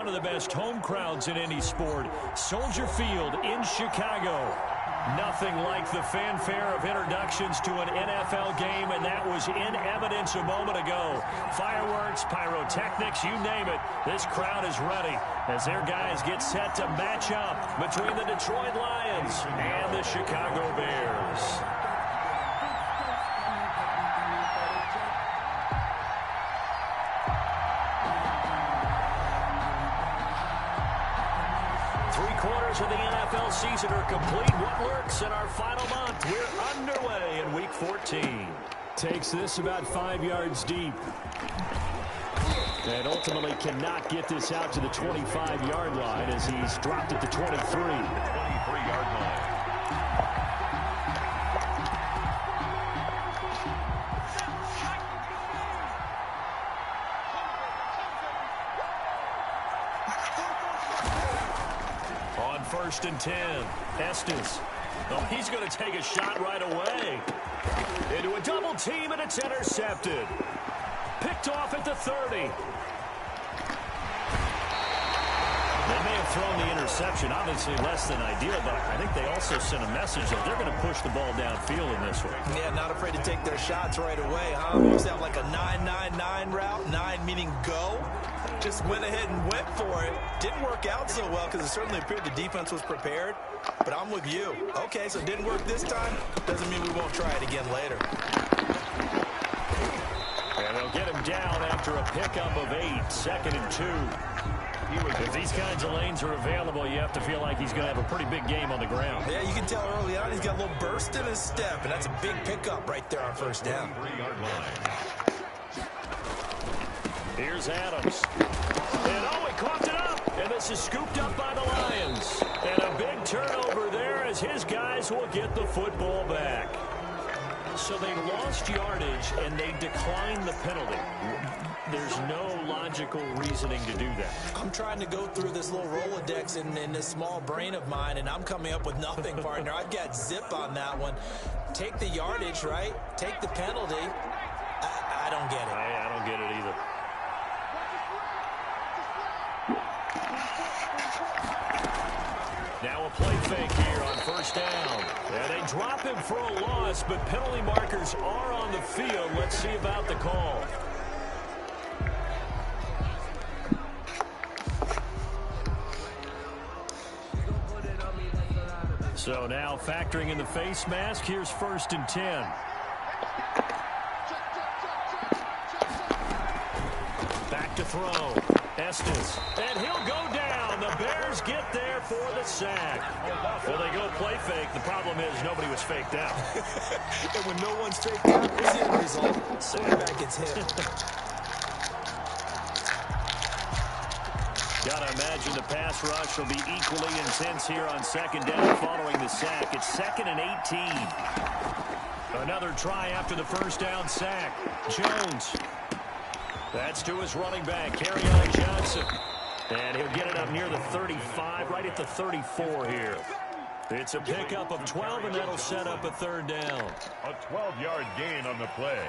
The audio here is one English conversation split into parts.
One of the best home crowds in any sport, Soldier Field in Chicago. Nothing like the fanfare of introductions to an NFL game, and that was in evidence a moment ago. Fireworks, pyrotechnics, you name it. This crowd is ready as their guys get set to match up between the Detroit Lions and the Chicago Bears. Three-quarters of the NFL season are complete. What lurks in our final month? We're underway in Week 14. Takes this about 5 yards deep. And ultimately cannot get this out to the 25-yard line as he's dropped at the 23. 23-yard line. First and 10. Estes. Oh, he's going to take a shot right away. Into a double team, and it's intercepted. Picked off at the 30. They may have thrown the interception, obviously less than ideal, but I think they also sent a message that they're going to push the ball downfield in this one. Yeah, not afraid to take their shots right away, huh? Almost have like a 9-9-9 route, 9 meaning go. Just went ahead and went for it. Didn't work out so well because it certainly appeared the defense was prepared. But I'm with you. Okay, so it didn't work this time. Doesn't mean we won't try it again later. And they'll get him down after a pickup of 8, 2nd and 2. If these kinds of lanes are available, you have to feel like he's going to have a pretty big game on the ground. Yeah, you can tell early on he's got a little burst in his step, and that's a big pickup right there on first down. Here's Adams. And oh, he coughed it up. And this is scooped up by the Lions. And a big turnover there as his guys will get the football back. So they lost yardage and they declined the penalty. There's no logical reasoning to do that. I'm trying to go through this little Rolodex in this small brain of mine, and I'm coming up with nothing, partner. I've got zip on that one. Take the yardage, right? Take the penalty. I don't get it. I don't get it either. Now a play fake here on first down. And they drop him for a loss, but penalty markers are on the field. Let's see about the call. So now factoring in the face mask, here's first and 10. Back to throw. Estes. And he'll go down. The Bears get there for the sack. Well, they go play fake. The problem is nobody was faked out. And when no one's faked out, what's the end result? Quarterback gets hit. Gotta imagine the pass rush will be equally intense here on second down following the sack. It's 2nd and 18. Another try after the first down sack. Jones. That's to his running back, Kerryon Johnson. And he'll get it up near the 35, right at the 34 here. It's a pickup of 12, and that'll set up a third down. A 12-yard gain on the play.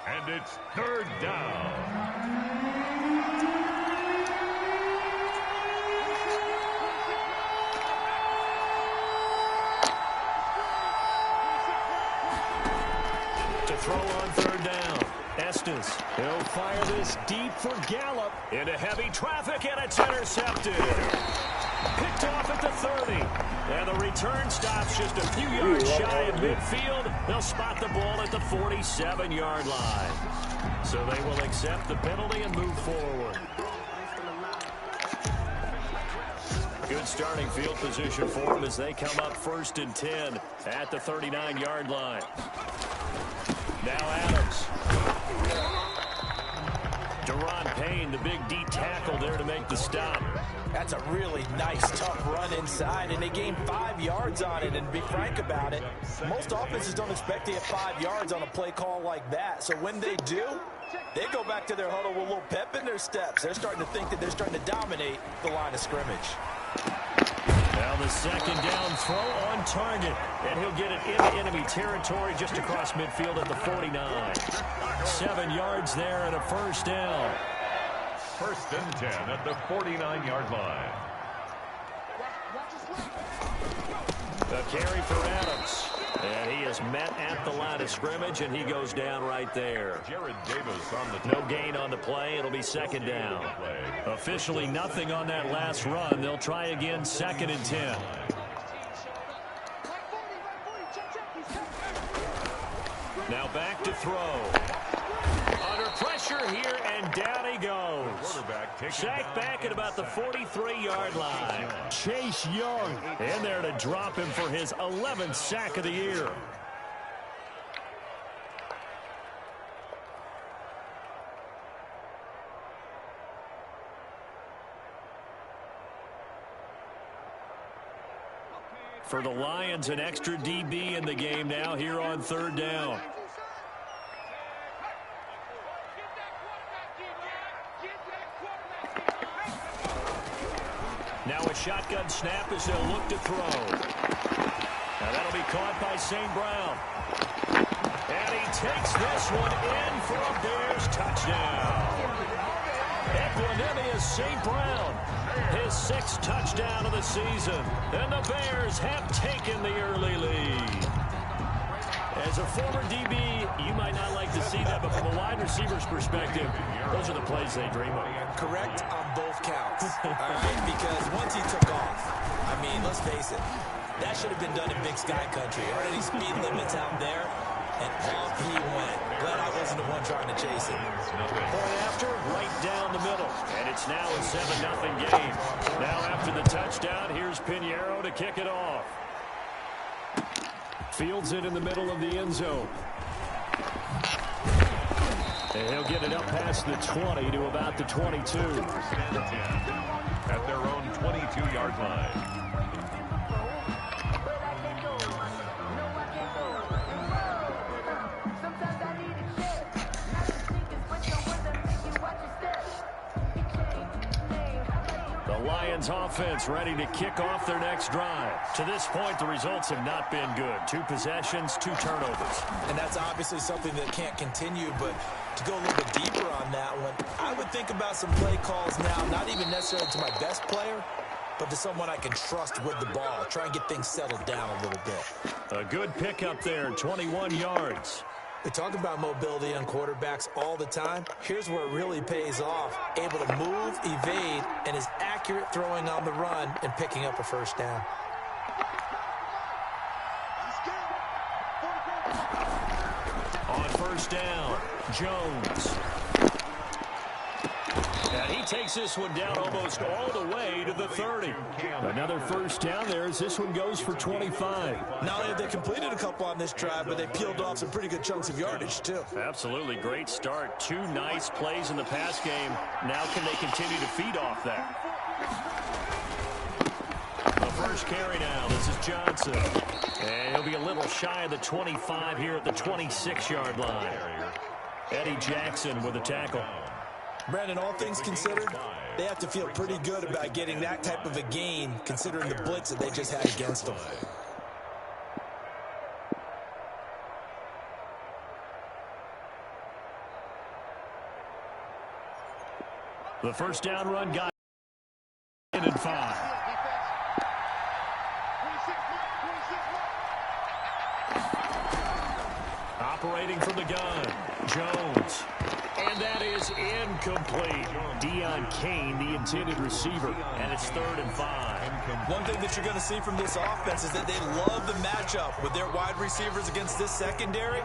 And it's third down. To throw on third down. Estes. He'll fire this deep for Gallup. Into heavy traffic, and it's intercepted. Picked off at the 30. And the return stops just a few yards shy of midfield. They'll spot the ball at the 47-yard line. So they will accept the penalty and move forward. Good starting field position for them as they come up first and 10 at the 39-yard line. Now Adams. Deron Payne, the big D tackle there to make the stop. That's a really nice, tough run inside, and they gained 5 yards on it. And to be frank about it, most offenses don't expect to get 5 yards on a play call like that. So when they do, they go back to their huddle with a little pep in their steps. They're starting to think that they're starting to dominate the line of scrimmage. Now the second down throw on target, and he'll get it into enemy territory just across midfield at the 49. 7 yards there and a first down. First and 10 at the 49-yard line. A carry for Adams. And he is met at the line of scrimmage, and he goes down right there. Jared Davis on the No gain on the play. It'll be second down. Officially nothing on that last run. They'll try again, second and 10. Now back to throw. Under pressure here, and down he goes. Sacked back at about the 43-yard line. Chase Young in there to drop him for his 11th sack of the year. For the Lions, an extra DB in the game now here on third down. Now a shotgun snap as they'll look to throw. Now that'll be caught by St. Brown. And he takes this one in for a Bears touchdown. Equanimeous St. Brown, his 6th touchdown of the season. And the Bears have taken the early lead. As a former DB, you might not like to see that, but from a wide receiver's perspective, those are the plays they dream of. Correct on both counts. All right, because once he took off, I mean, let's face it, that should have been done in Big Sky Country. Aren't any speed limits out there? And off he went. Glad I wasn't the one trying to chase it. Point after, right down the middle. And it's now a 7-0 game. Now after the touchdown, here's Pinheiro to kick it off. Fields it in the middle of the end zone. And he'll get it up past the 20 to about the 22. At their own 22-yard line. Lions offense ready to kick off their next drive. To this point, the results have not been good. 2 possessions, 2 turnovers. And that's obviously something that can't continue, but to go a little bit deeper on that one, I would think about some play calls now, not even necessarily to my best player, but to someone I can trust with the ball. Try and get things settled down a little bit. A good pickup there, 21 yards. We talk about mobility on quarterbacks all the time. Here's where it really pays off. Able to move, evade, and is accurate throwing on the run and picking up a first down. On first down, Jones. And he takes this one down almost all the way to the 30. Another first down there as this one goes for 25. Not only have they completed a couple on this drive, but they peeled off some pretty good chunks of yardage, too. Absolutely great start. 2 nice plays in the pass game. Now can they continue to feed off that? The first carry now. This is Johnson. And he'll be a little shy of the 25 here at the 26-yard line. Eddie Jackson with a tackle. Brandon, all things considered, they have to feel pretty good about getting that type of a gain, considering the blitz that they just had against them. The first down run got in and 5. Operating from the gun, Jones. And that is incomplete. Deon Cain, the intended receiver, and it's 3rd and 5. One thing that you're going to see from this offense is that they love the matchup with their wide receivers against this secondary.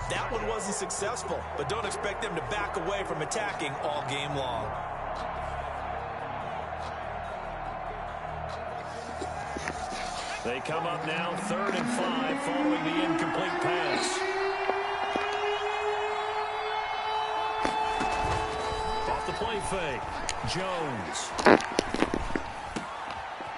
That one wasn't successful, but don't expect them to back away from attacking all game long. They come up now 3rd and 5 following the incomplete pass. The play fake. Jones.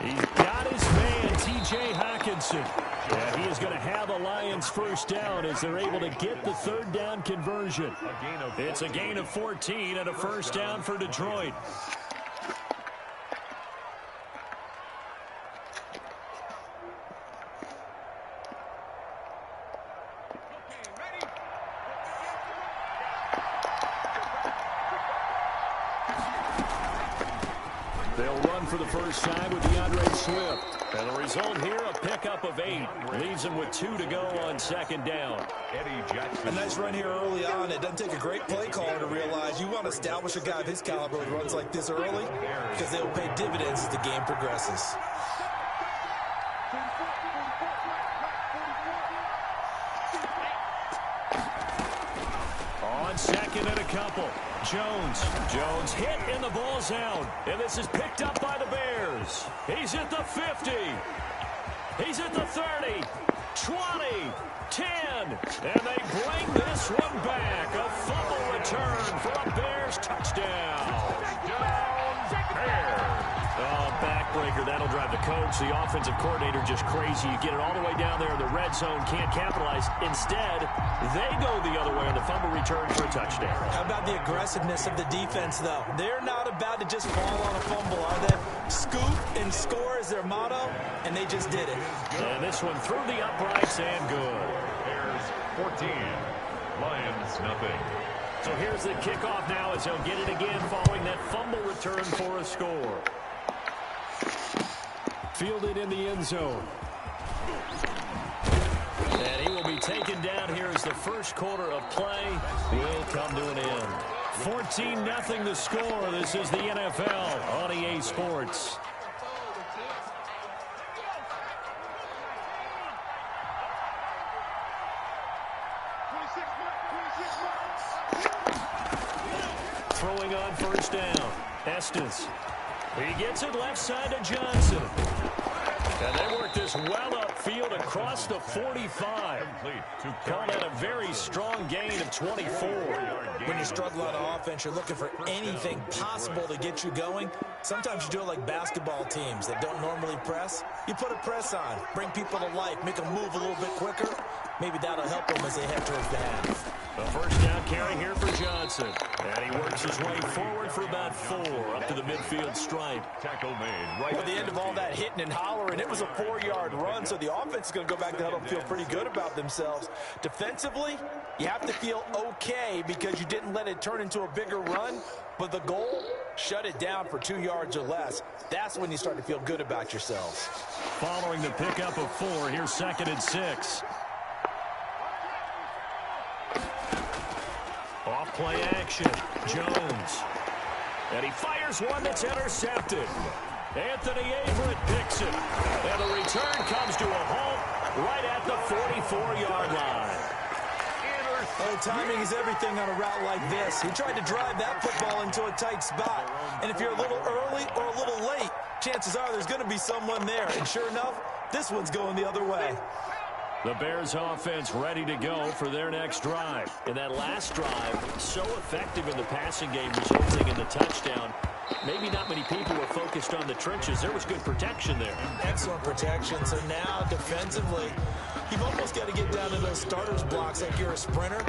He's got his man, T.J. Hockenson. Yeah, he is going to have a Lions first down as they're able to get the 3rd down conversion. It's a gain of 14 and a first down for Detroit. run for the first time with DeAndre Swift. And the result here, a pickup of 8. Leaves him with 2 to go on second down. Eddie Jackson. A nice run here early on. It doesn't take a great play caller to realize you want to establish a guy of his caliber who runs like this early because they will pay dividends as the game progresses. On second and a couple. Jones hit and the ball's out. And this is picked up by the Bears. He's at the 50. He's at the 30. 20. 10. And they bring this one back. A fumble return for a Bears touchdown. Bears. Oh, backbreaker. That'll drive the coach, the offensive coordinator, just crazy. You get it all the way down there in the red zone, can't capitalize. Instead, they go the other way on the fumble return for a touchdown. How about the aggressiveness of the defense, though? They're not about to just fall on a fumble, are they? Scoop and score is their motto, and they just did it. And this one through the uprights and good. Bears 14, Lions nothing. So here's the kickoff now as he'll get it again following that fumble return for a score. Fielded in the end zone. And he will be taken down here as the first quarter of play will come to an end. 14-0 the score. This is the NFL on EA Sports. Throwing on first down. Estes. He gets it left side to Johnson. And they work this well upfield across the 45. Call that a very strong gain of 24. When you struggle on offense, you're looking for anything possible to get you going. Sometimes you do it like basketball teams that don't normally press. You put a press on, bring people to life, make them move a little bit quicker. Maybe that'll help them as they head towards the half. A first down carry here for Johnson. And he works his way forward for about 4 up to the midfield stripe. Tackle made right At the end of all that hitting and hollering, it was a 4-yard run, so the offense is going to go back to huddle and feel pretty good about themselves. Defensively, you have to feel okay because you didn't let it turn into a bigger run, but the goal, shut it down for 2 yards or less. That's when you start to feel good about yourselves. Following the pickup of 4, here's 2nd and 6. Off play action, Jones. And he fires one that's intercepted. Anthony Averett picks it. And the return comes to a halt right at the 44-yard line. Oh, timing is everything on a route like this. He tried to drive that football into a tight spot. And if you're a little early or a little late, chances are there's going to be someone there. And sure enough, this one's going the other way. The Bears offense ready to go for their next drive. And that last drive, so effective in the passing game, resulting in the touchdown. Maybe not many people were focused on the trenches. There was good protection there. Excellent protection. So now, defensively, you've almost got to get down to those starters blocks like you're a sprinter.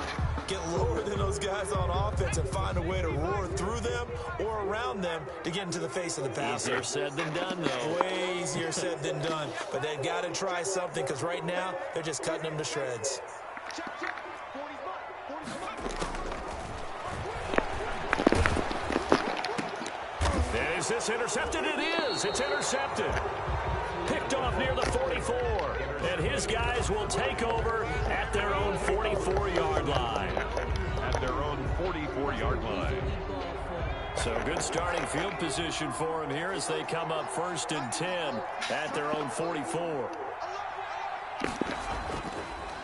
Get lower than those guys on offense and find a way to roar through them or around them to get into the face of the passer. Easier said than done, though. Way easier said than done. But they've got to try something because right now, they're just cutting them to shreds. Is this intercepted? It is. It's intercepted. Picked off near the 44. And his guys will take over at their own 44-yard line. At their own 44-yard line. So good starting field position for him here as they come up 1st and 10 at their own 44.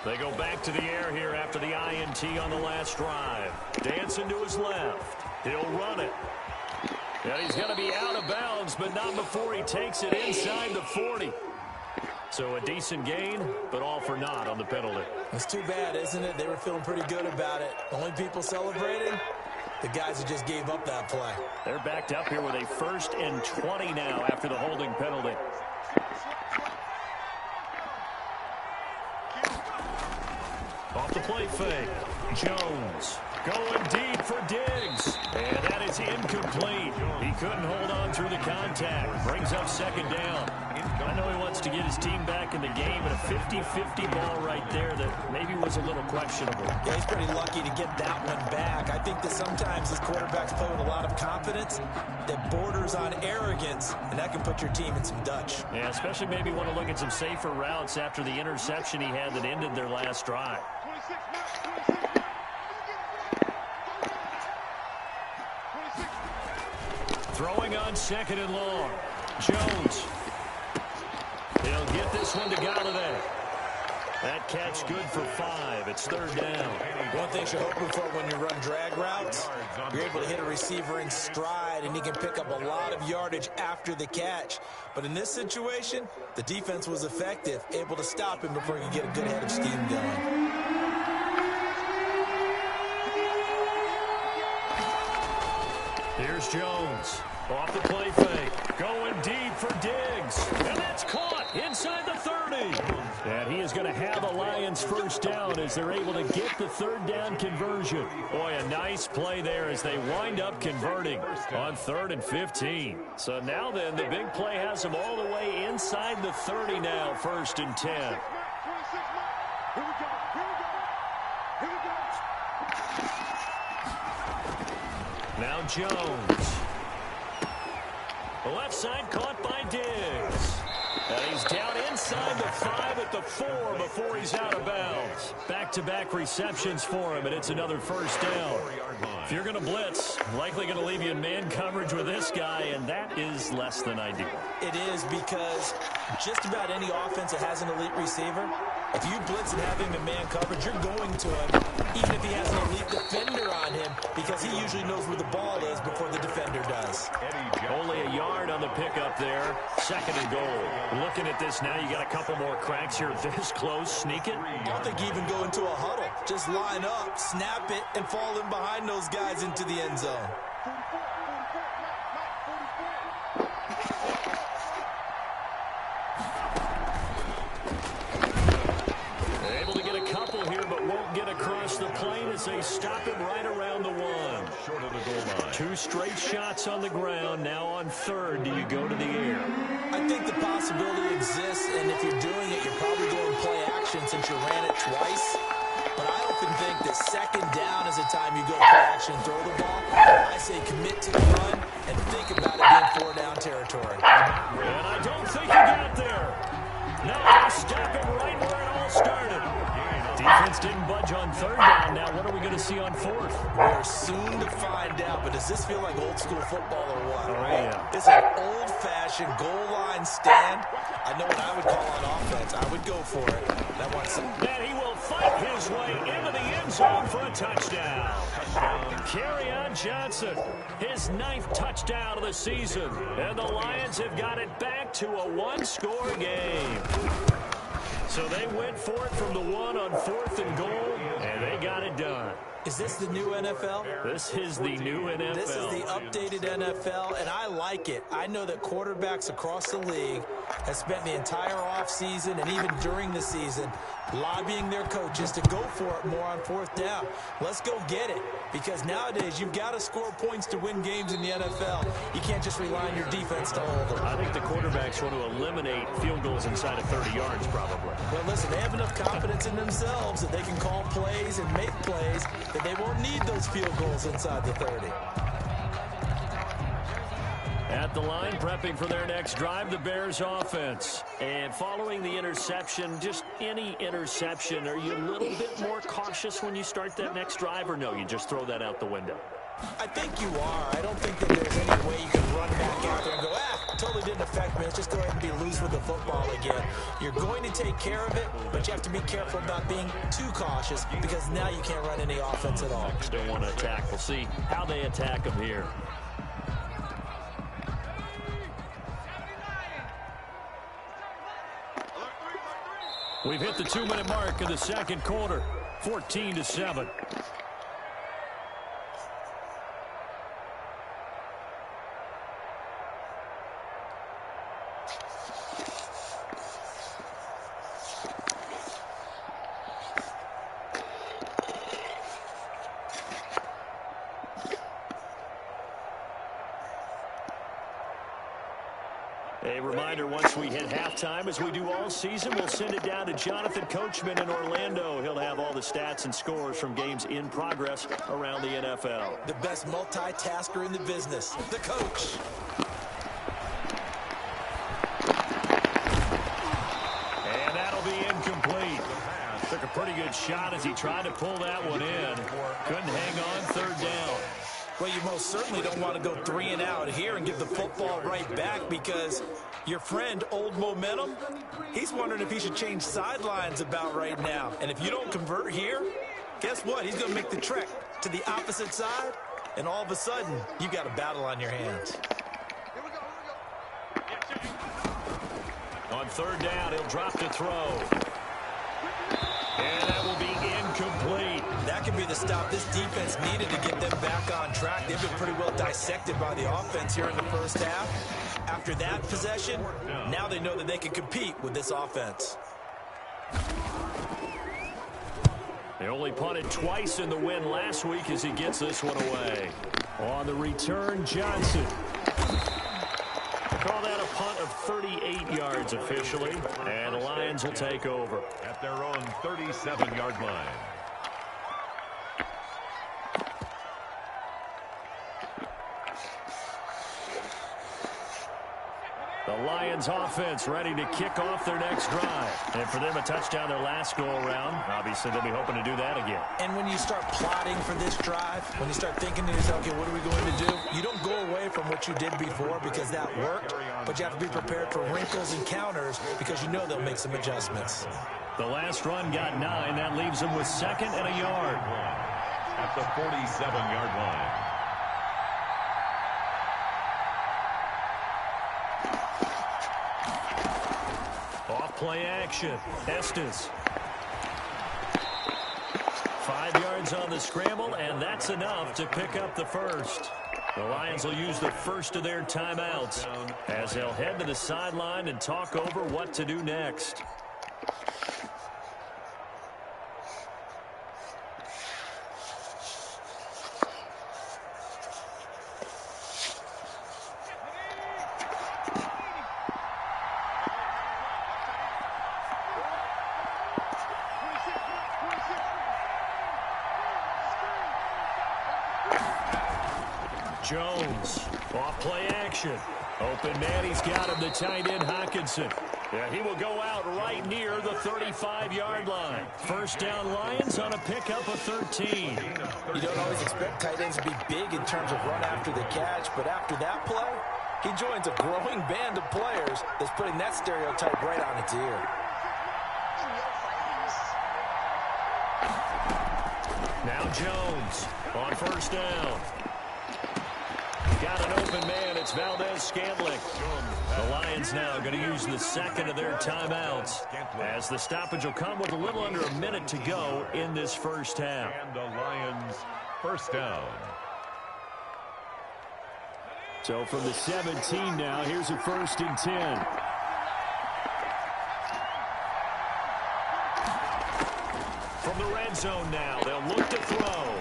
They go back to the air here after the INT on the last drive. Dancing to his left. He'll run it. And he's going to be out of bounds, but not before he takes it inside the 40. So a decent gain, but all for naught on the penalty. It's too bad, isn't it? They were feeling pretty good about it. Only people celebrating, the guys who just gave up that play. They're backed up here with a 1st and 20 now after the holding penalty. Off the play fake, Jones. Going deep for Diggs. And that is incomplete. He couldn't hold on through the contact. Brings up second down. I know he wants to get his team back in the game, but a 50-50 ball right there that maybe was a little questionable. Yeah, he's pretty lucky to get that one back. I think that sometimes his quarterbacks play with a lot of confidence that borders on arrogance, and that can put your team in some Dutch. Yeah, especially maybe want to look at some safer routes after the interception he had that ended their last drive. Throwing on second and long. Jones. He'll get this one to Galladay. That catch good for 5. It's third down. One thing you're hoping for when you run drag routes, you're able to hit a receiver in stride, and he can pick up a lot of yardage after the catch. But in this situation, the defense was effective, able to stop him before he could get a good head of steam going. Here's Jones. Off the play fake. Going deep for Diggs. And that's caught inside the 30. And he is going to have a Lions first down as they're able to get the third down conversion. Boy, a nice play there as they wind up converting on 3rd and 15. So now then, the big play has them all the way inside the 30 now, 1st and 10. Now Jones. The left side caught by Diggs. And he's down inside the 5 at the 4 before he's out of bounds. Back-to-back receptions for him, and it's another first down. If you're going to blitz, likely going to leave you in man coverage with this guy, and that is less than ideal. It is, because just about any offense that has an elite receiver, if you blitz and have him in man coverage, you're going to him, even if he has an elite defender on him, because he usually knows where the ball is before the defender does. Only a yard on the pickup there. 2nd and goal. Looking at this now, you got a couple more cracks here. This close, sneak it. I don't think you even go into a huddle. Just line up, snap it, and fall in behind those guys into the end zone. Able to get a couple here, but won't get across the plane as they stop him right around the 1. Short of the goal line. 2 straight shots on the ground. Now on 3rd, do you go to the air? I think the possibility exists, and if you're doing it, you're probably going play action since you ran it twice. But I often think that 2nd down is the time you go play action and throw the ball. I say commit to the run and think about it being 4-down territory. And I don't think he got there. No, they stop him right where it all started. Defense didn't budge on 3rd down. Now what are we going to see on 4th? We're soon to find out, but does this feel like old school football or what? Oh, yeah. It's an old-fashioned goal line stand. I know what I would call on offense. I would go for it. That wants some. And he will fight his way into the end zone for a touchdown. Kerryon Johnson, his 9th touchdown of the season. And the Lions have got it back to a 1-score game. So they went for it from the 1 on 4th and goal, and they got it done. Is this the new NFL? This is the new NFL. This is the updated NFL, and I like it. I know that quarterbacks across the league have spent the entire offseason and even during the season lobbying their coaches to go for it more on 4th down. Let's go get it, because nowadays you've got to score points to win games in the NFL. You can't just rely on your defense to hold them. I think the quarterbacks want to eliminate field goals inside of 30 yards probably. Well, listen, they have enough confidence in themselves that they can call plays and make plays that they won't need those field goals inside the 30. At the line, prepping for their next drive, the Bears offense. And following the interception, just any interception, are you a little bit more cautious when you start that next drive, or no, you just throw that out the window? I think you are. I don't think that there's any way you can run back out there and go, totally didn't affect me. Let's just go ahead and be loose with the football again. You're going to take care of it, but you have to be careful about being too cautious, because now you can't run any offense at all. Don't want to attack. We'll see how they attack them here. We've hit the 2-minute mark of the 2nd quarter, 14-7. A reminder, once we hit halftime, as we do all season, we'll send it down to Jonathan Coachman in Orlando. He'll have all the stats and scores from games in progress around the NFL. The best multitasker in the business, the coach. And that'll be incomplete. Took a pretty good shot as he tried to pull that one in. Couldn't hang on, third down. Well, you most certainly don't want to go 3 and out here and give the football right back, because your friend, Old Momentum, he's wondering if he should change sidelines about right now. And if you don't convert here, guess what? He's going to make the trek to the opposite side, and all of a sudden, you got a battle on your hands. On third down, he'll drop to throw. And that will be incomplete. That could be the stop this defense needed to get them back on track. They've been pretty well dissected by the offense here in the first half. After that possession, now they know that they can compete with this offense. They only punted twice in the win last week as he gets this one away. On the return, Johnson. Call that a punt of 38 yards officially, and the Lions will take over at their own 37-yard line. The Lions offense ready to kick off their next drive. And for them, a touchdown their last go-around. Obviously, they'll be hoping to do that again. And when you start plotting for this drive, when you start thinking to yourself, okay, what are we going to do? You don't go away from what you did before because that worked, but you have to be prepared for wrinkles and counters because you know they'll make some adjustments. The last run got 9. That leaves them with 2nd and a yard. At the 47-yard line. Play action. Estes. 5 yards on the scramble, and that's enough to pick up the first. The Lions will use the first of their timeouts as they'll head to the sideline and talk over what to do next. Jones, off play action. Open man, he's got him, the tight end Hockenson. Yeah, he will go out right near the 35-yard line. First down Lions on a pickup of 13. You don't always expect tight ends to be big in terms of run after the catch, but after that play, he joins a growing band of players that's putting that stereotype right on its ear. Now Jones on first down. Got an open man. It's Valdez-Scantling. The Lions now going to use the second of their timeouts as the stoppage will come with a little under a minute to go in this first half. And the Lions first down. So from the 17 now, here's a 1st and 10. From the red zone now, they'll look to throw.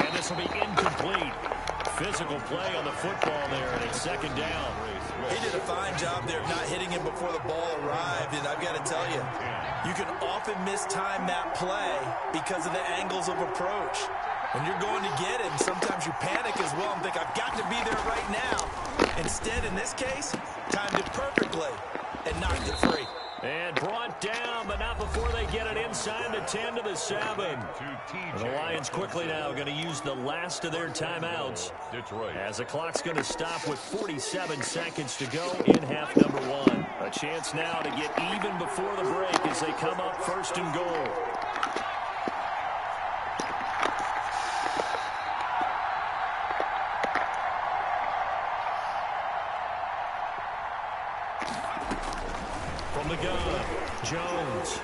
And this will be incomplete. Physical play on the football there, and it's 2nd down. He did a fine job there of not hitting him before the ball arrived, and I've got to tell you, you can often mistime that play because of the angles of approach. When you're going to get him, sometimes you panic as well and think, I've got to be there right now. Instead, in this case, timed it perfectly and knocked it free. And brought down, but not before they get it inside the 10 to the 7. And the Lions quickly now going to use the last of their timeouts as the clock's going to stop with 47 seconds to go in half number 1. A chance now to get even before the break as they come up 1st and goal. From the gun, Jones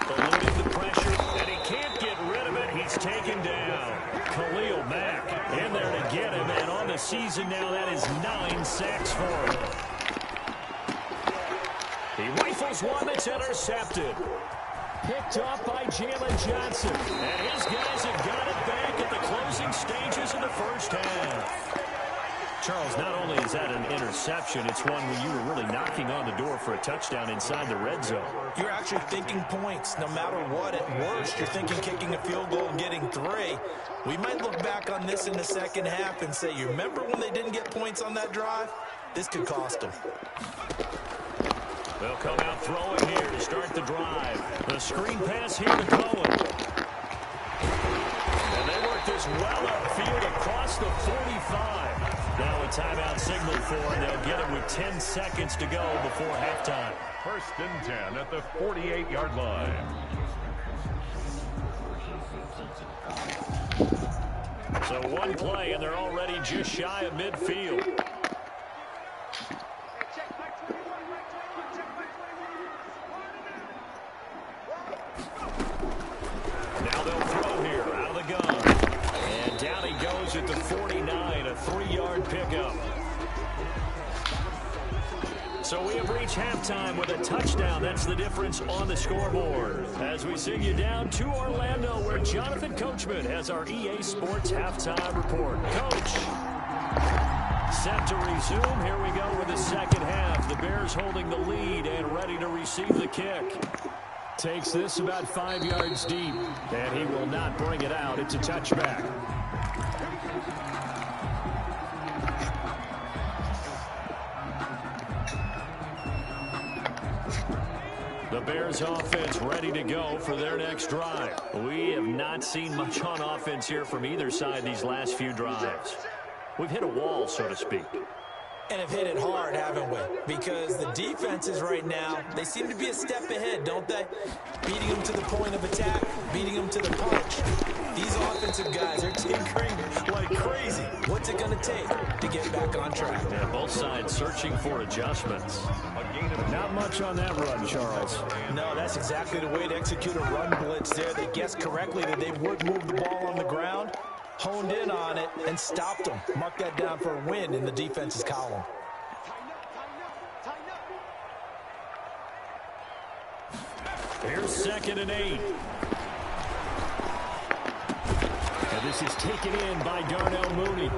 eluding the pressure, and he can't get rid of it. He's taken down. Khalil Mack in there to get him, and on the season now, that is 9 sacks for him. He rifles one that's intercepted. Picked off by Jalen Johnson, and his guys have got it back at the closing stages of the first half. Charles, not only is that an interception, it's one when you were really knocking on the door for a touchdown inside the red zone. You're actually thinking points. No matter what, at worst, you're thinking kicking a field goal and getting 3. We might look back on this in the second half and say, you remember when they didn't get points on that drive? This could cost them. They'll come out throwing here to start the drive. The screen pass here to Cohen. And they work this well upfield across the 45. Now a timeout signal for them. They'll get it with 10 seconds to go before halftime. 1st and 10 at the 48-yard line. So one play, and they're already just shy of midfield. Now they'll throw here out of the gun. And down he goes at the 49, a 3-yard pickup. So we have reached halftime with a touchdown. That's the difference on the scoreboard. As we send you down to Orlando, where Jonathan Coachman has our EA Sports halftime report. Coach, set to resume. Here we go with the second half. The Bears holding the lead and ready to receive the kick. Takes this about 5 yards deep, and he will not bring it out. It's a touchback. The Bears offense ready to go for their next drive. We have not seen much on offense here from either side these last few drives. We've hit a wall, so to speak. And have hit it hard, haven't we? Because the defenses right now, they seem to be a step ahead, don't they? Beating them to the point of attack, beating them to the punch. These offensive guys are tinkering like crazy. What's it going to take to get back on track? Yeah, both sides searching for adjustments. Not much on that run, Charles. No, that's exactly the way to execute a run blitz there. They guessed correctly that they would move the ball on the ground, honed in on it, and stopped them. Mark that down for a win in the defense's column. Here's 2nd and 8. And this is taken in by Darnell Mooney.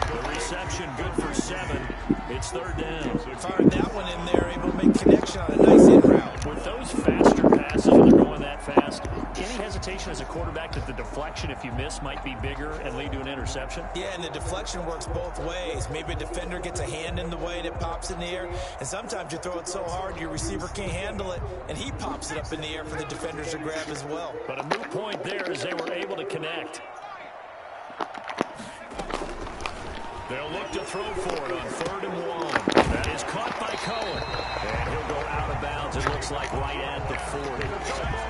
The reception good for 7. It's 3rd down. Fired that one in there, able to make connection on a nice in route. With those faster passes, when they're going that fast, any hesitation as a quarterback that the deflection, if you miss, might be bigger and lead to an interception? Yeah, and the deflection works both ways. Maybe a defender gets a hand in the way and it pops in the air, and sometimes you throw it so hard your receiver can't handle it, and he pops it up in the air for the defenders to grab as well. But a moot point there as they were able to connect. They'll look to throw for it on 3rd and 1. That is caught by Cohen. And he'll go out of bounds, it looks like, right at the 40.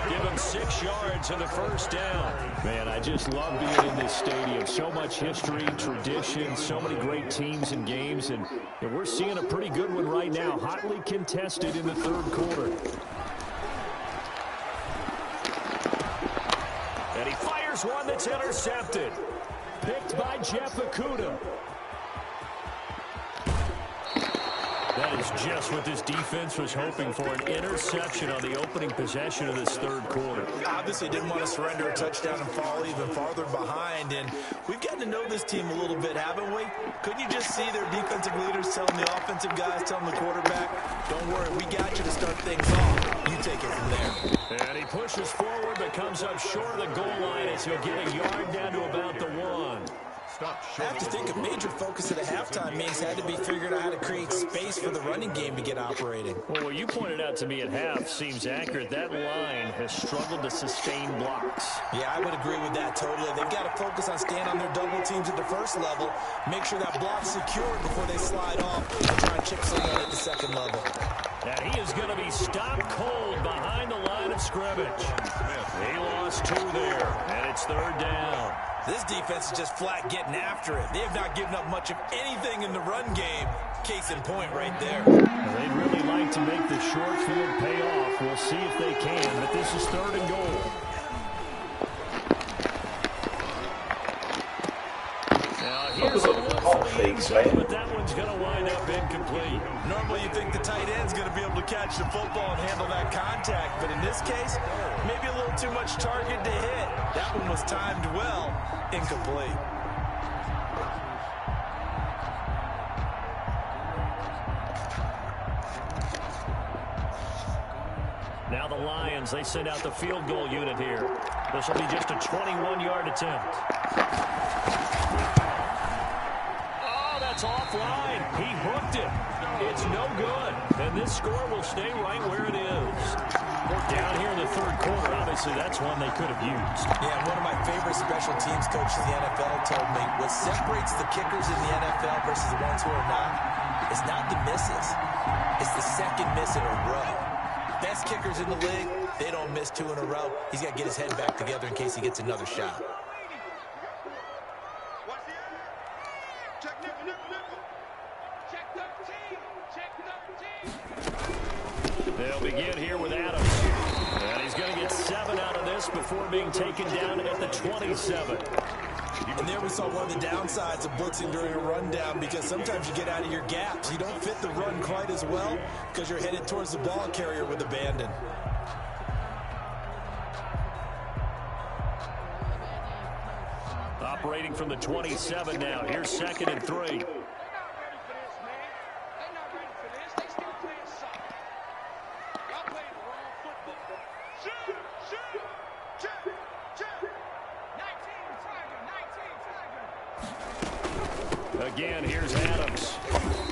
Give him 6 yards and the 1st down. Man, I just love being in this stadium. So much history, tradition, so many great teams and games. And we're seeing a pretty good one right now, hotly contested in the 3rd quarter. And he fires one that's intercepted. Picked by Jeff Okudah. That is just what this defense was hoping for, an interception on the opening possession of this 3rd quarter. Obviously didn't want to surrender a touchdown and fall even farther behind, and we've gotten to know this team a little bit, haven't we? Couldn't you just see their defensive leaders telling the offensive guys, telling the quarterback, don't worry, we got you to start things off. You take it from there. And he pushes forward but comes up short of the goal line as he'll get a yard down to about the 1. I have to think a major focus at a halftime means had to be figuring out how to create space for the running game to get operating. Well, what you pointed out to me at half seems accurate. That line has struggled to sustain blocks. Yeah, I would agree with that totally. They've got to focus on staying on their double teams at the 1st level, make sure that block's secured before they slide off and try and chip someone at the 2nd level. And he is going to be stopped cold behind the line of scrimmage. He lost 2 there, and it's 3rd down. This defense is just flat getting after it. They have not given up much of anything in the run game. Case in point right there. They'd really like to make the short field pay off. We'll see if they can, but this is 3rd and goal. Now here's a look for the end zone, but that one's going to wind up incomplete. Normally you think the tight end's going to be able to catch the football and handle that contact, but in this case, maybe a little too much target to hit. That one was timed well, incomplete. Now the Lions, they send out the field goal unit here. This will be just a 21-yard attempt. Oh, that's offline. He hooked it. It's no good. And this score will stay right where it is. Down here in the third quarter, obviously that's one they could have used. Yeah, one of my favorite special teams coaches in the NFL told me what separates the kickers in the NFL versus the ones who are not is not the misses. It's the second miss in a row. Best kickers in the league, they don't miss 2 in a row. He's got to get his head back together in case he gets another shot. They'll begin here with Adams. And he's going to get 7 out of this before being taken down at the 27. And there we saw one of the downsides of blitzing during a rundown, because sometimes you get out of your gaps. You don't fit the run quite as well because you're headed towards the ball carrier with abandon. Operating from the 27 now. Here's 2nd and 3. Again, here's Adams.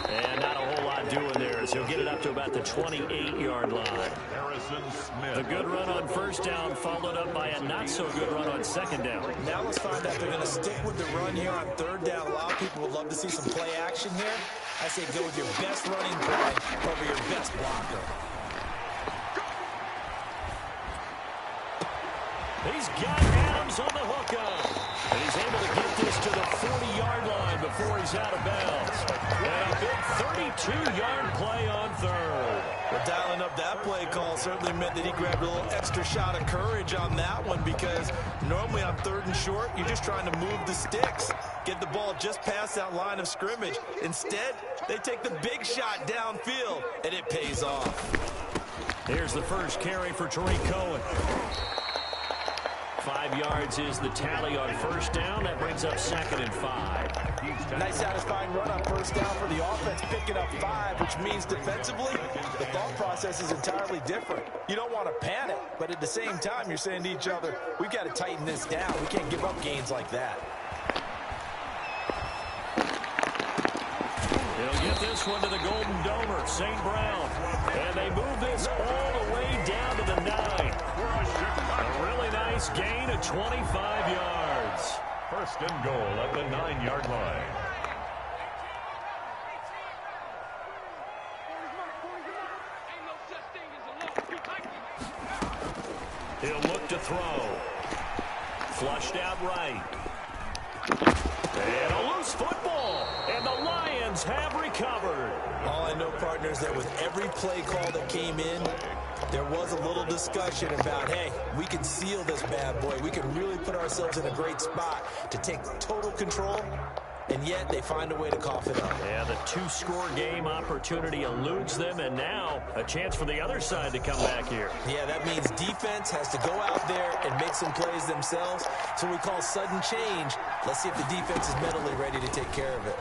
And not a whole lot doing there as he'll get it up to about the 28-yard line. Harrison Smith. The good run on first down followed up by a not-so-good run on second down. Now let's find out they're going to stick with the run here on third down. A lot of people would love to see some play action here. I say go with your best running play over your best blocker. He's got Adams on the hook up. And he's able to get this to the 40-yard line before he's out of bounds. And a big 32-yard play on third. Well, dialing up that play call certainly meant that he grabbed a little extra shot of courage on that one, because normally on 3rd and short, you're just trying to move the sticks, get the ball just past that line of scrimmage. Instead, they take the big shot downfield, and it pays off. Here's the first carry for Tariq Cohen. 5 yards is the tally on first down. That brings up 2nd and 5. Nice satisfying run on first down for the offense, picking up 5, which means defensively, the thought process is entirely different. You don't want to panic, but at the same time, you're saying to each other, we've got to tighten this down. We can't give up gains like that. He'll get this one to the Golden Domer, St. Brown. And they move this all the way down to the 9. A really nice gain of 25 yards. First and goal at the 9-yard line. He'll look to throw. Flushed out right. And a loose football. And the Lions have recovered. All I know, partners, that with every play call that came in, there was a little discussion about, hey, we can seal this bad boy. We can really put ourselves in a great spot to take total control, and yet they find a way to cough it up. Yeah, the 2-score game opportunity eludes them, and now a chance for the other side to come back here. Yeah, that means defense has to go out there and make some plays themselves. So we call sudden change. Let's see if the defense is mentally ready to take care of it.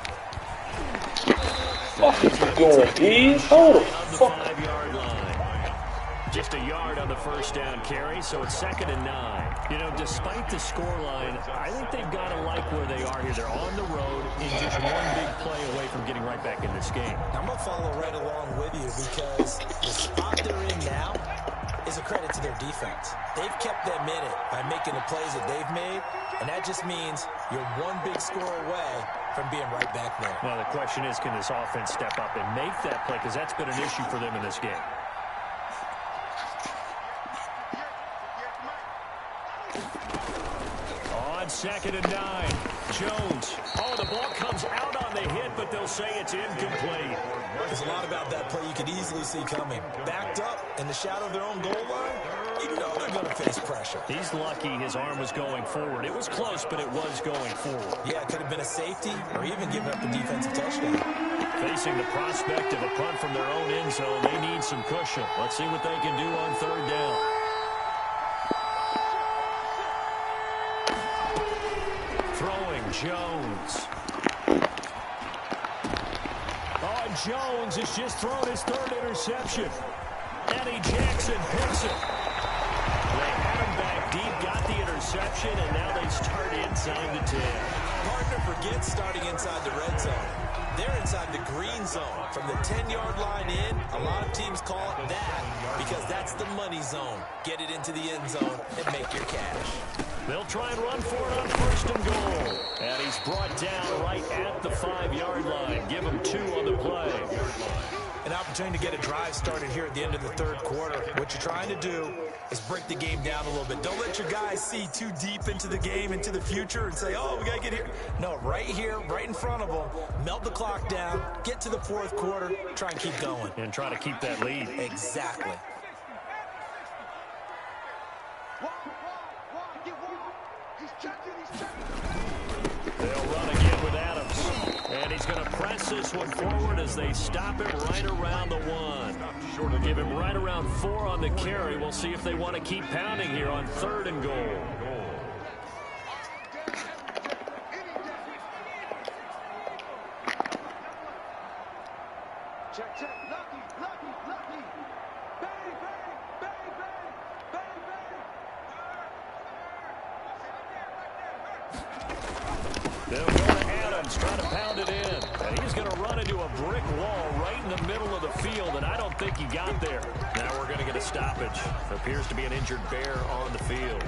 Fuck is he doing, P? How the fuck? 5-yard line. Just a yard on the first down carry, so it's 2nd and 9. You know, despite the scoreline, I think they've got to like where they are here. They're on the road in just one big play away from getting right back in this game. I'm going to follow right along with you, because the spot they're in now is a credit to their defense. They've kept them in it by making the plays that they've made, and that just means you're one big score away from being right back there. Well, the question is, can this offense step up and make that play? Because that's been an issue for them in this game. On 2nd and 9, Jones. Oh, the ball comes out on the hit, but they'll say it's incomplete. There's a lot about that play you could easily see coming. Backed up in the shadow of their own goal line, you know they're going to face pressure. He's lucky his arm was going forward. It was close, but it was going forward. Yeah, it could have been a safety or even giving up a defensive touchdown. Facing the prospect of a punt from their own end zone, they need some cushion. Let's see what they can do on 3rd down. Throwing Jones. Oh, and Jones has just thrown his 3rd interception. And Jackson picks it. They had him back deep, got the interception, and now they start inside the 10. Partner forgets starting inside the red zone. They're inside the green zone. From the 10-yard line in, a lot of teams call it that because that's the money zone. Get it into the end zone and make your cash. They'll try and run for it on 1st and goal. And he's brought down right at the 5-yard line. Give him 2 on the play. An opportunity to get a drive started here at the end of the 3rd quarter. What you're trying to do is break the game down a little bit. Don't let your guys see too deep into the game, into the future, and say, oh, we got to get here. No, right here, right in front of them, melt the clock down, get to the 4th quarter, try and keep going. And try to keep that lead. Exactly. They'll run again with Adams. And he's going to press this one forward as they stop him right around the 1. Give him right around 4 on the carry. We'll see if they want to keep pounding here on 3rd and goal. Check. Lucky. Bang. They'll go to Adams, try to pound it in. And he's going to run into a brick wall right in the middle of the field, and I don't think he got there. Now we're going to get a stoppage. Appears to be an injured Bear on the field.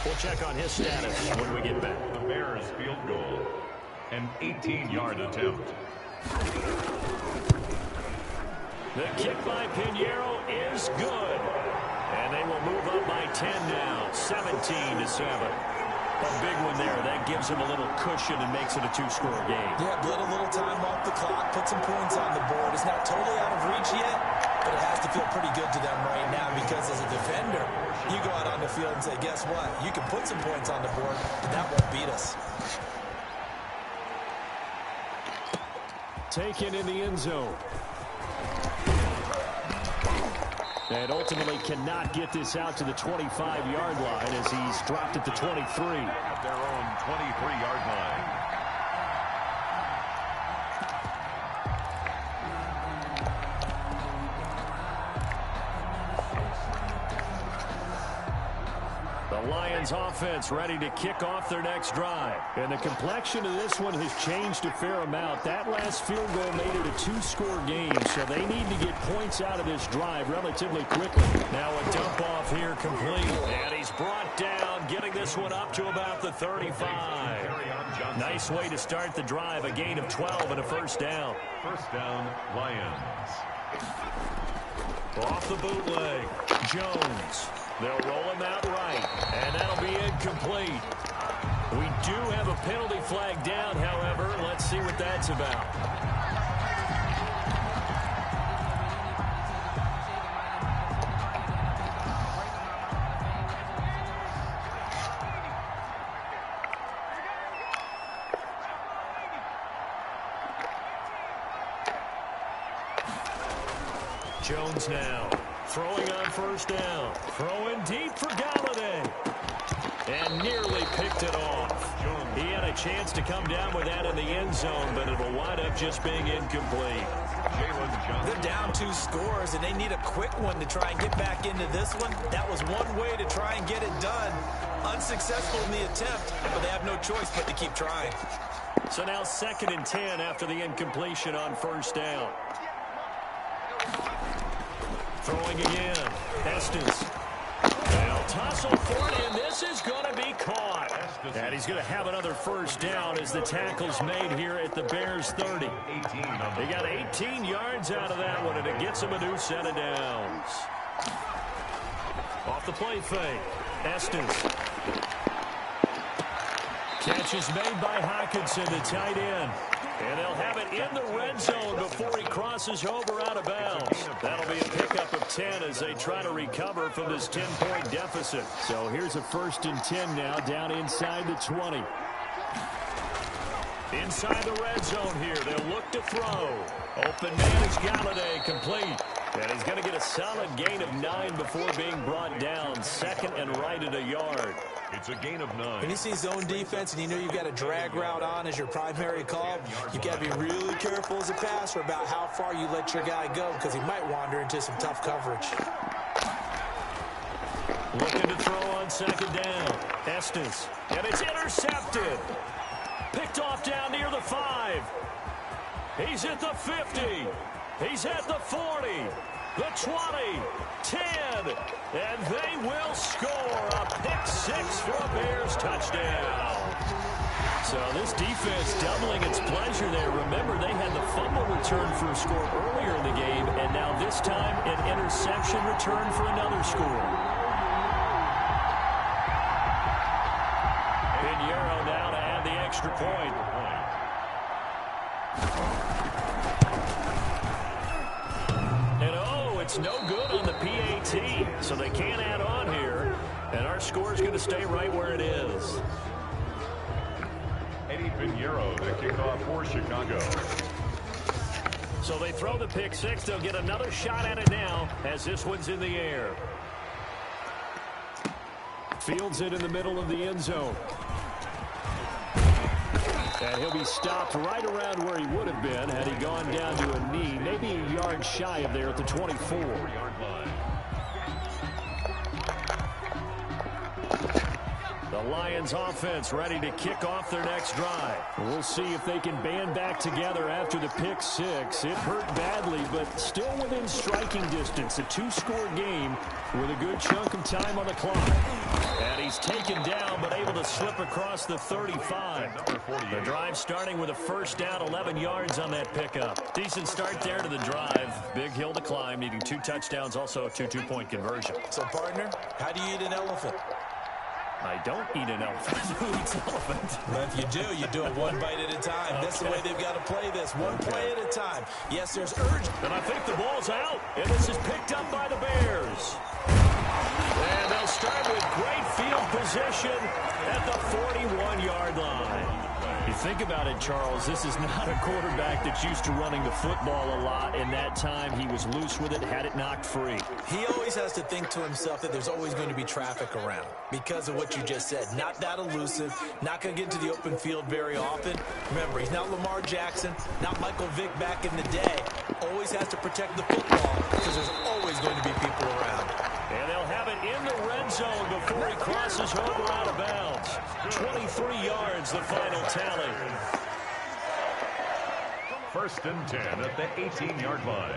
We'll check on his status when we get back. The Bears field goal, an 18-yard attempt. The kick by Pinheiro is good. And they will move up by 10 now, 17-7. A big one there. That gives him a little cushion and makes it a 2-score game. Yeah, bled a little time off the clock, put some points on the board. It's not totally out of reach yet, but it has to feel pretty good to them right now because as a defender, you go out on the field and say, guess what? You can put some points on the board, but that won't beat us. Taken in the end zone. And ultimately cannot get this out to the 25-yard line as he's dropped at the 23. At their own 23-yard line. The Lions offense ready to kick off their next drive. And the complexion of this one has changed a fair amount. That last field goal made it a 2-score game, so they need to get points out of this drive relatively quickly. Now a dump off here complete. And he's brought down, getting this one up to about the 35. Nice way to start the drive. A gain of 12 and a 1st down. 1st down, Lions. Off the bootleg, Jones. They'll roll him out right, and that'll be incomplete. We do have a penalty flag down, however. Let's see what that's about. Jones now. Throwing on 1st down. Throwing deep for Galladay. And nearly picked it off. He had a chance to come down with that in the end zone, but it'll wind up just being incomplete. They're down 2 scores, and they need a quick one to try and get back into this one. That was one way to try and get it done. Unsuccessful in the attempt, but they have no choice but to keep trying. So now 2nd and 10 after the incompletion on 1st down. Throwing again. Estes. They'll tussle for it, and this is going to be caught. And he's going to have another 1st down as the tackle's made here at the Bears 30. They got 18 yards out of that one, and it gets him a new set of downs. Off the play fake. Estes. Catch is made by Hockenson, the tight end. And they'll have it in the red zone before he crosses over out of bounds. That'll be a pickup of 10 as they try to recover from this 10-point deficit. So here's a 1st and 10 now down inside the 20. Inside the red zone here. They'll look to throw. Open man is Galladay, complete. And he's going to get a solid gain of 9 before being brought down. Second and right at a yard. It's a gain of 9. When you see zone defense and you know you've got a drag route on as your primary call, you've got to be really careful as a passer about how far you let your guy go because he might wander into some tough coverage. Looking to throw on second down. Estes. And it's intercepted. Picked off down near the 5. He's at the 50. He's at the 40. The 20. 10. And they will score a pick-6 for a Bears touchdown. So this defense doubling its pleasure there. Remember, they had the fumble return for a score earlier in the game, and now this time an interception return for another score. Pinheiro now to add the extra point. And oh, it's no good on the PAT, so they can't add on here. And our score is going to stay right where it is. Eddie Pinheiro, the kickoff for Chicago. So they throw the pick-6. They'll get another shot at it now as this one's in the air. Fields it in the middle of the end zone. And he'll be stopped right around where he would have been had he gone down to a knee, maybe a yard shy of there at the 24-yard line. The Lions offense ready to kick off their next drive. We'll see if they can band back together after the pick-6. It hurt badly, but still within striking distance. A 2-score game with a good chunk of time on the clock. And he's taken down, but able to slip across the 35. The drive starting with a first down, 11 yards on that pickup. Decent start there to the drive. Big hill to climb, needing 2 touchdowns, also a 2-2-point conversion. So, partner, how do you eat an elephant? I don't eat an elephant. Who eats elephant? Well, if you do it one bite at a time. Okay. That's the way they've got to play this. One play at a time. Yes, there's urge. And I think the ball's out. And this is picked up by the Bears. And they'll start with great field position at the 41-yard line. You think about it, Charles, this is not a quarterback that's used to running the football a lot. In that time, he was loose with it, had it knocked free. He always has to think to himself that there's always going to be traffic around because of what you just said. Not that elusive, not going to get into the open field very often. Remember, he's not Lamar Jackson, not Michael Vick back in the day. Always has to protect the football because there's always going to be people around. And they'll have it in the red zone before he crosses over out of bounds. 23 yards, the final tally. First and 10 at the 18-yard line.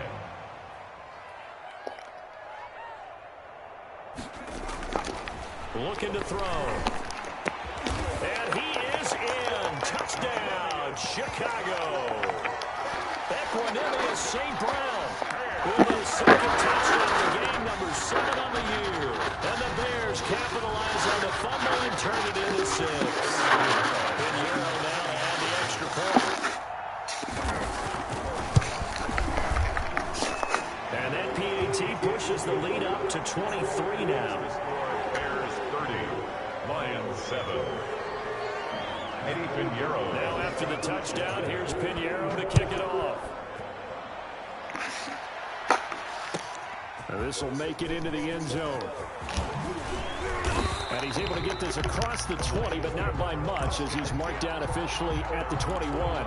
Looking to throw. And he is in. Touchdown, Chicago. Equanimeous St. Brown with his second touchdown of the game, number 7 on the year. And the Bears capitalize on the fumble and turn it into 6. Pinheiro now to add the extra point. And that PAT pushes the lead up to 23 now. Bears 30, Lions 7. Eddie Pinheiro. Now after the touchdown, here's Pinheiro to kick it off. This will make it into the end zone. And he's able to get this across the 20, but not by much, as he's marked down officially at the 21.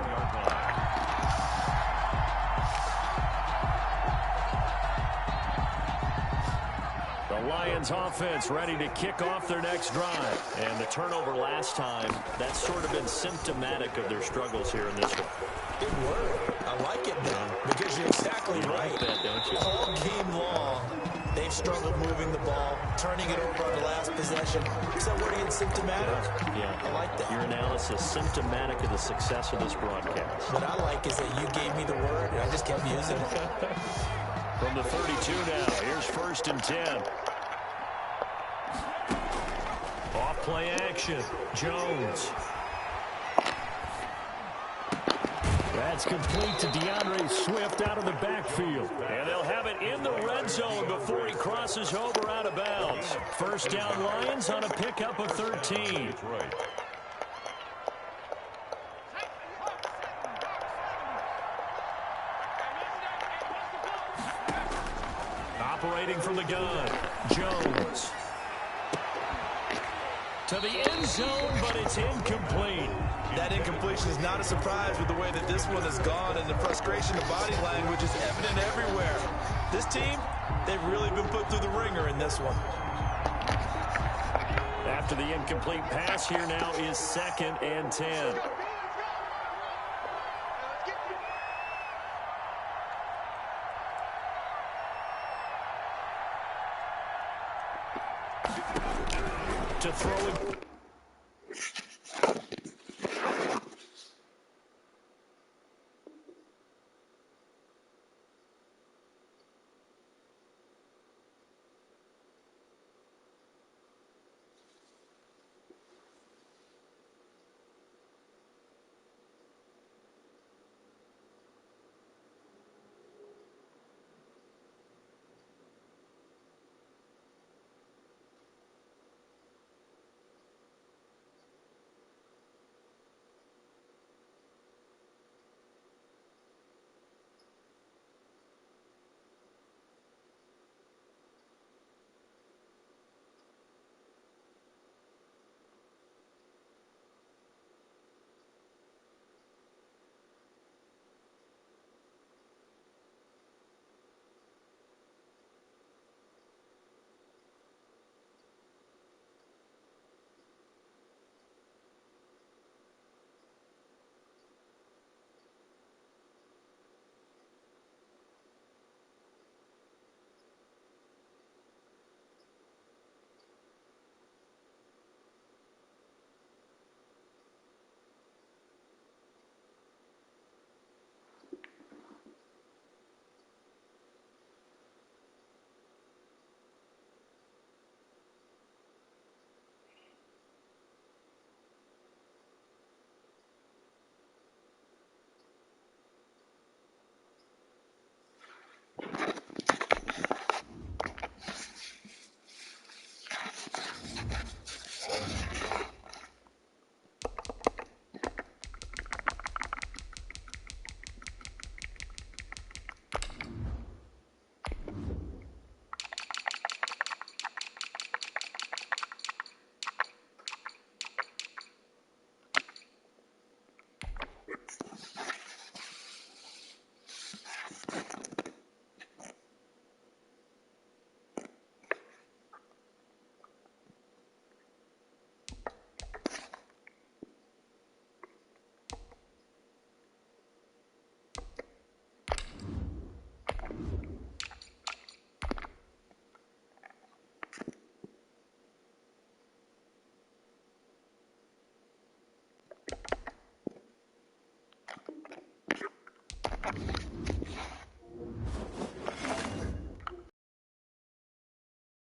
The Lions offense ready to kick off their next drive. And the turnover last time, that's sort of been symptomatic of their struggles here in this one. Good word. I like it now because you're exactly right. Like that, don't you? All game long, they've struggled moving the ball, turning it over on the last possession. Is that word again, symptomatic? Yeah. I like that. Your analysis symptomatic of the success of this broadcast. What I like is that you gave me the word, and I just kept using it. From the 32 now, here's first and 10. Off play action, Jones. That's complete to DeAndre Swift out of the backfield. And they'll have it in the red zone before he crosses over out of bounds. First down Lions on a pickup of 13. That's right. Operating from the gun, Jones. To the end zone, but it's incomplete. That incompletion is not a surprise with the way that this one has gone, and the frustration of body language is evident everywhere. This team, they've really been put through the ringer in this one. After the incomplete pass, here now is 2nd and 10. To throw it.